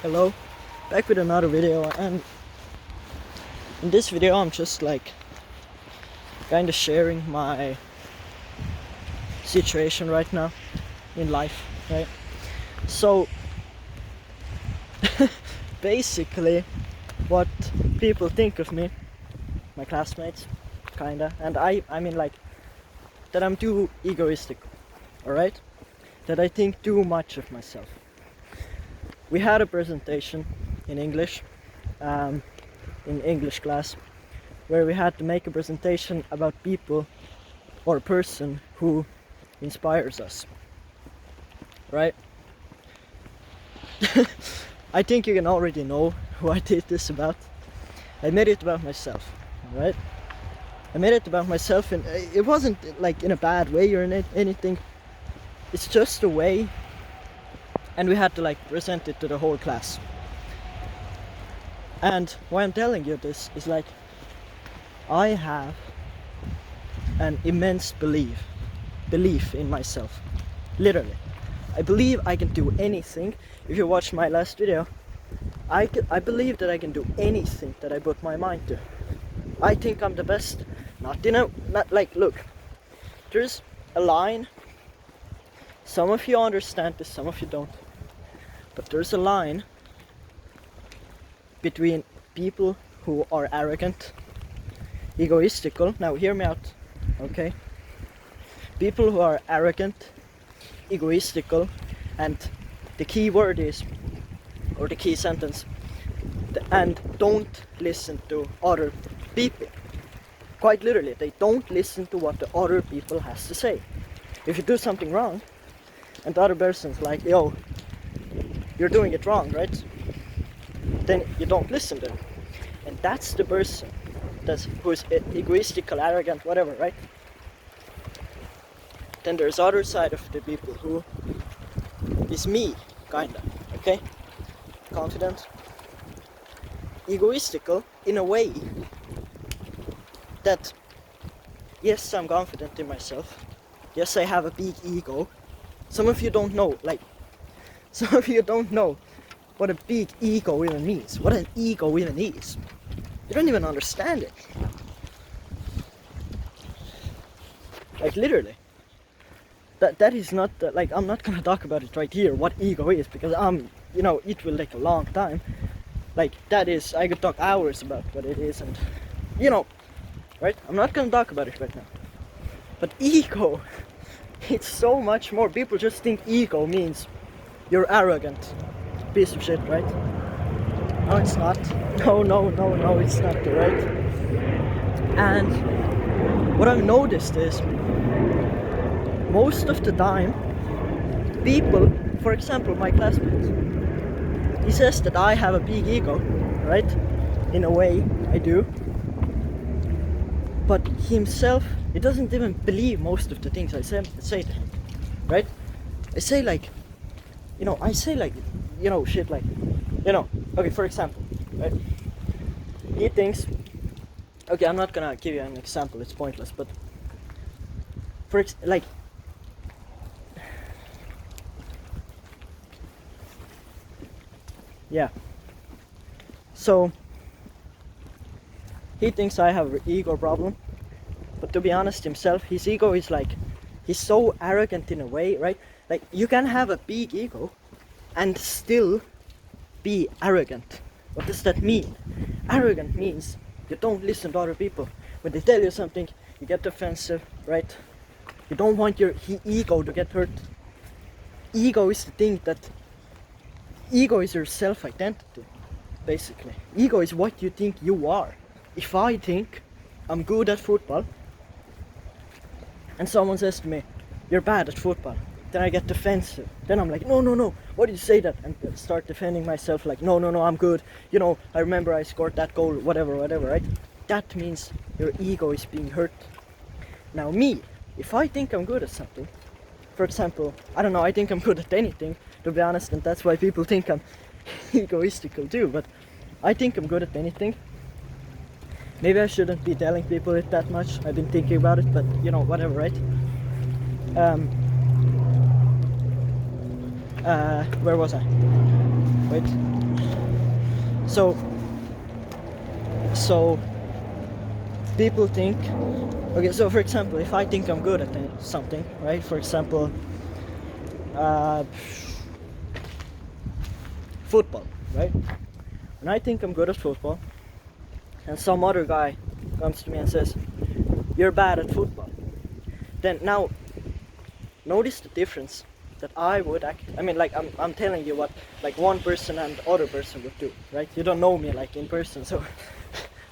Hello, back with another video, and in this video I'm just like kind of sharing my situation right now in life, right? So basically what people think of me, my classmates, kinda, and I mean like that I'm too egoistic, alright? That I think too much of myself. We had a presentation in English, in English class, where we had to make a presentation about people or a person who inspires us, right? I think you can already know who I did this about. I made it about myself, right? I made it about myself, and it wasn't like in a bad way or anything. It's just a way, and we had to like present it to the whole class. And why I'm telling you this is like I have an immense belief in myself. Literally, I believe I can do anything. If you watch my last video, I believe that I can do anything that I put my mind to. I think I'm the best. Not like, look, there's a line. Some of you understand this, some of you don't. But there's a line between people who are arrogant, egoistical. Now hear me out, okay? People who are arrogant, egoistical, and the key word is, or the key sentence, and don't listen to other people. Quite literally, they don't listen to what the other people has to say. If you do something wrong, and the other person's like, yo, you're doing it wrong, right? Then you don't listen to them. And that's the person who's egoistical, arrogant, whatever, right? Then there's other side of the people who is me, kinda, okay? Confident, egoistical in a way that, yes, I'm confident in myself. Yes, I have a big ego. Some of you don't know what a big ego even means, what an ego even is. You don't even understand it. Like literally. That is not, like, I'm not gonna talk about it right here, what ego is, because it will take a long time. Like, that is, I could talk hours about what it is, and, right? I'm not gonna talk about it right now. But ego, it's so much more. People just think ego means you're arrogant piece of shit, right? No, it's not. No, it's not, right? And what I've noticed is most of the time people, for example, my classmate, he says that I have a big ego, right? In a way, I do. But himself, he doesn't even believe most of the things I say to him, right? I say like, shit like, okay, for example, right? He thinks, okay, I'm not gonna give you an example, it's pointless, but yeah. So he thinks I have an ego problem, but to be honest himself, his ego is like, he's so arrogant in a way, right? Like, you can have a big ego and still be arrogant. What does that mean? Arrogant means you don't listen to other people. When they tell you something, you get defensive, right? You don't want your ego to get hurt. Ego is the thing that, ego is your self-identity, basically. Ego is what you think you are. If I think I'm good at football, and someone says to me, you're bad at football, then I get defensive. Then I'm like, no, why do you say that? And start defending myself like, no, I'm good. I remember I scored that goal, whatever, right? That means your ego is being hurt. Now me, if I think I'm good at something, for example, I don't know, I think I'm good at anything, to be honest, and that's why people think I'm egoistical too, but I think I'm good at anything. Maybe I shouldn't be telling people it that much. I've been thinking about it, but whatever, right? Where was I? Wait. So people think, okay, so for example, if I think I'm good at something, right? For example, football, right? When I think I'm good at football, and some other guy comes to me and says, "You're bad at football," then now notice the difference that I would I mean, like, I'm telling you what like one person and other person would do, right? You don't know me like in person, so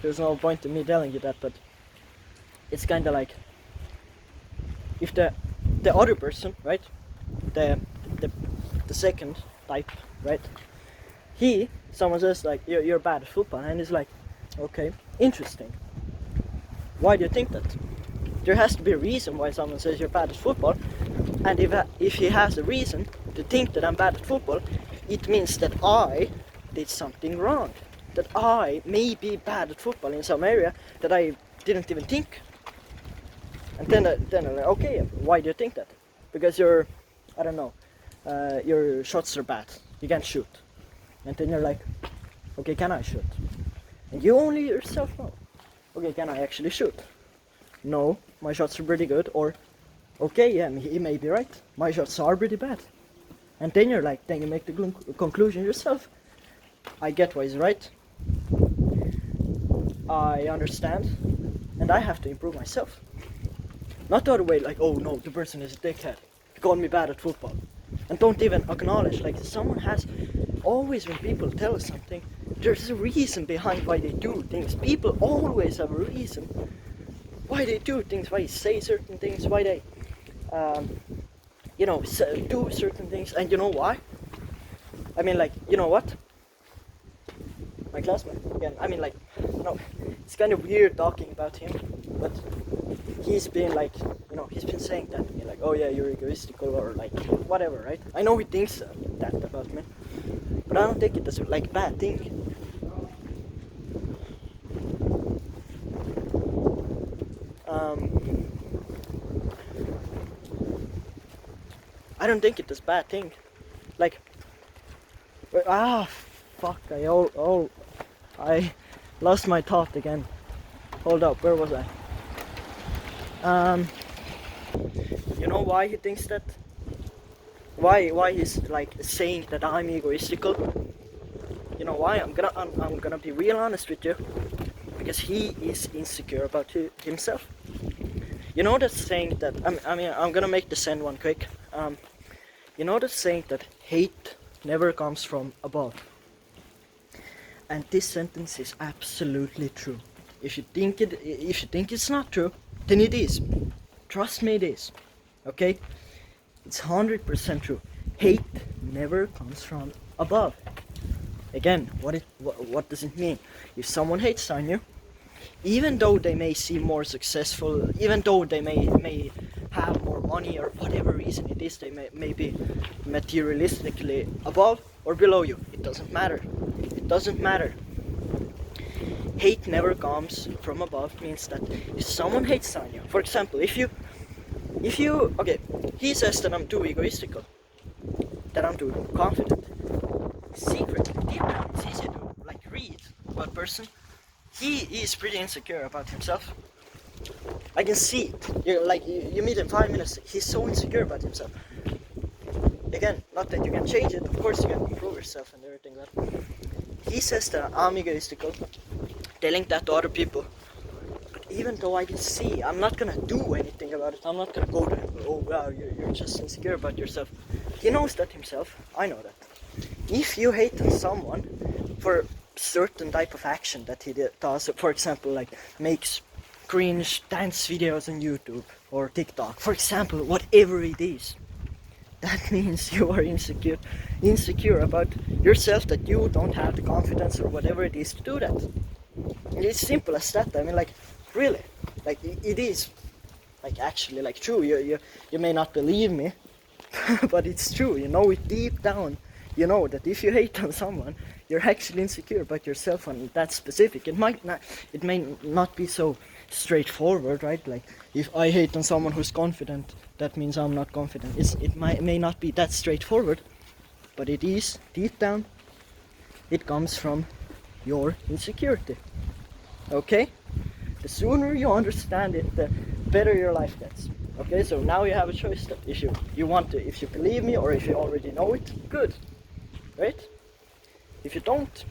there's no point in me telling you that, but it's kind of like if the other person, right, the second type, right, someone says like, you're bad at football, and he's like, okay, interesting, why do you think that? There has to be a reason why someone says you're bad at football, and if he has a reason to think that I'm bad at football, it means that I did something wrong, that I may be bad at football in some area that I didn't even think. And then I'm like, okay, why do you think that? Because I don't know, your shots are bad, you can't shoot. And then you're like, okay, can I shoot? And you only yourself know, okay, can I actually shoot? No, my shots are pretty good. Or, okay, yeah, he may be right, my shots are pretty bad. And then you're like, then you make the conclusion yourself. I get why he's right, I understand, and I have to improve myself. Not the other way, like, oh no, the person is a dickhead, he called me bad at football. And don't even acknowledge, like, someone has, always when people tell us something, there's a reason behind why they do things. People always have a reason why they do things, why they say certain things, why they, do certain things. And you know why? I mean, like, you know what? My classmate, again, I mean, like, it's kind of weird talking about him, but he's been like, he's been saying that to me, like, oh yeah, you're egoistical, or like, whatever, right? I know he thinks that about me, but I don't take it as like a bad thing. I don't think it is a bad thing. Like, fuck, I lost my thought again. Hold up, where was I? You know why he thinks that? Why he's like saying that I'm egoistical? You know why? I'm gonna be real honest with you. Because he is insecure about himself. You know that saying that, I'm gonna make the send one quick. You know that saying that hate never comes from above. And this sentence is absolutely true. If you think it's not true, then it is. Trust me, it is. Okay? It's 100% true. Hate never comes from above. Again, what does it mean? If someone hates on you, even though they may seem more successful, even though they may have more money, or whatever reason it is, they may be materialistically above or below you, it doesn't matter. It doesn't matter. Hate never comes from above means that if someone hates on you, for example, if you okay, he says that I'm too egoistical, that I'm too confident. Secret, deep down, it's easy to like read about a person. He is pretty insecure about himself. I can see it. You meet in 5 minutes, he's so insecure about himself. Again, not that you can change it, of course you can improve yourself and everything, but he says that I'm egoistical, telling that to other people. But even though I can see, I'm not gonna do anything about it. I'm not gonna go to him, oh wow, you're just insecure about yourself. He knows that himself, I know that. If you hate someone for certain type of action that he does, for example, like makes cringe dance videos on YouTube or TikTok, for example, whatever it is, that means you are insecure about yourself, that you don't have the confidence or whatever it is to do that. And it's simple as that. I mean, like, really, like, it is like actually like true. You may not believe me, but it's true. You know it deep down. You know that if you hate on someone, you're actually insecure about yourself on that specific. It may not be so straightforward, right? Like, if I hate on someone who's confident, that means I'm not confident. It may not be that straightforward, but it is deep down. It comes from your insecurity. Okay? The sooner you understand it, the better your life gets. Okay, so now you have a choice that if you want to, if you believe me or if you already know it, good, right? If you don't,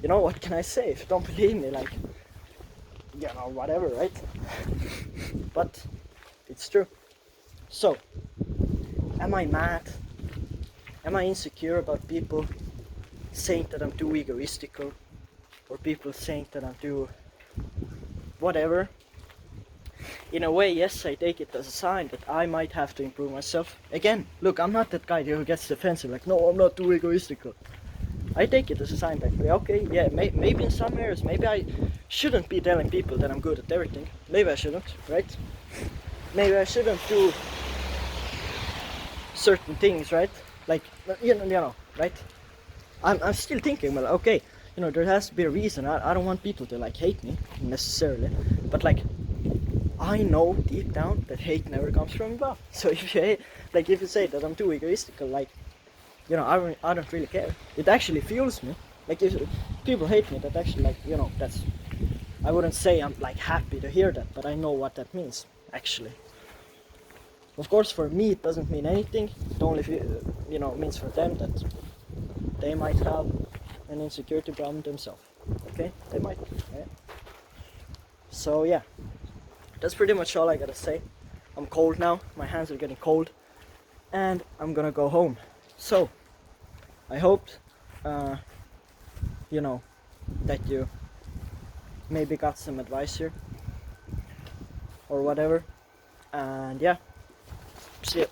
you know, what can I say? If you don't believe me, like, you know, whatever, right? But it's true. So, am I mad? Am I insecure about people saying that I'm too egoistical? Or people saying that I'm too whatever? In a way, yes, I take it as a sign that I might have to improve myself. Again, look, I'm not that guy who gets defensive, like, no, I'm not too egoistical. I take it as a sign that, okay, yeah, maybe in some areas, maybe I shouldn't be telling people that I'm good at everything. Maybe I shouldn't, right? Maybe I shouldn't do certain things, right? Like, you know, right? I'm still thinking, well, okay, you know, there has to be a reason. I don't want people to, like, hate me, necessarily. But, like, I know deep down that hate never comes from above. So if you hate, like, if you say that I'm too egoistical, like, you know, I don't really care. It actually fuels me. Like, if people hate me, that actually, like, you know, that's, I wouldn't say I'm, like, happy to hear that, but I know what that means, actually. Of course, for me, it doesn't mean anything. It only, you know, means for them that they might have an insecurity problem themselves. Okay? They might. Yeah. So, yeah. That's pretty much all I gotta say. I'm cold now. My hands are getting cold. And I'm gonna go home. So, I hope, you know, that you maybe got some advice here. Or whatever. And yeah. See ya.